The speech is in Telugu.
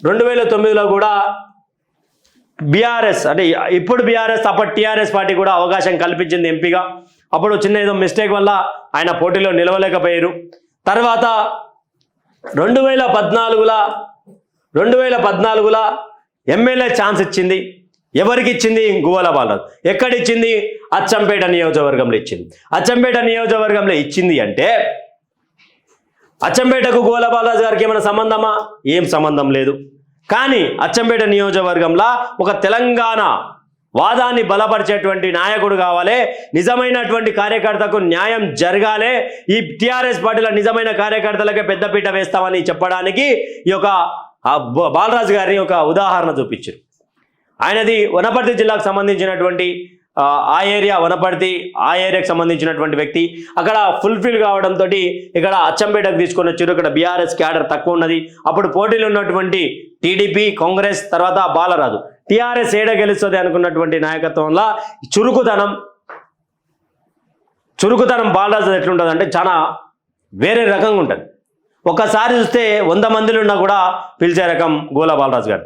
2009లో కూడా బీఆర్ఎస్ అంటే ఇప్పుడు బీఆర్ఎస్ అప్పటి టీఆర్ఎస్ పార్టీ కూడా అవకాశం కల్పించింది ఎంపీగా. అప్పుడు చిన్న ఏదో మిస్టేక్ వల్ల ఆయన పోటీలో నిలవలేకపోయారు. తర్వాత 2014లో ఎమ్మెల్యే ఛాన్స్ ఇచ్చింది. ఎవరికి ఇచ్చింది? గువ్వల బాలరాజు. ఎక్కడిచ్చింది? అచ్చంపేట నియోజకవర్గంలో ఇచ్చింది. అచ్చంపేట నియోజకవర్గంలో ఇచ్చింది అంటే అచ్చంపేటకు గువ్వల బాలరాజు గారికి ఏమైనా సంబంధమా? ఏం సంబంధం లేదు. కానీ అచ్చంపేట నియోజకవర్గంలో ఒక తెలంగాణ వాదాన్ని బలపరిచేటువంటి నాయకుడు కావాలి, నిజమైనటువంటి కార్యకర్తకు న్యాయం జరగాలి, ఈ టీఆర్ఎస్ పార్టీల నిజమైన కార్యకర్తలకే పెద్దపీట వేస్తామని చెప్పడానికి ఈ యొక్క బాలరాజు గారిని ఒక ఉదాహరణ చూపించారు. ఆయనది వనపర్తి జిల్లాకు సంబంధించినటువంటి ఆ ఏరియా, వనపర్తి ఆ ఏరియాకి సంబంధించినటువంటి వ్యక్తి. అక్కడ ఫుల్ఫిల్ కావడంతో ఇక్కడ అచ్చంపేటకు తీసుకొని వచ్చారు. ఇక్కడ బీఆర్ఎస్ క్యాడర్ తక్కువ ఉన్నది. అప్పుడు పోటీలు ఉన్నటువంటి టీడీపీ, కాంగ్రెస్, తర్వాత బాలరాజు. టీఆర్ఎస్ ఏడ గెలుస్తుంది అనుకున్నటువంటి నాయకత్వంలో చురుకుతనం బాలరాజు ఎట్లుంటుంది అంటే చాలా వేరే రకంగా ఉంటుంది. ఒక్కసారి చూస్తే 100 మందిలో ఉన్నా కూడా పిలిచే రకం గువ్వల బాలరాజు గారు.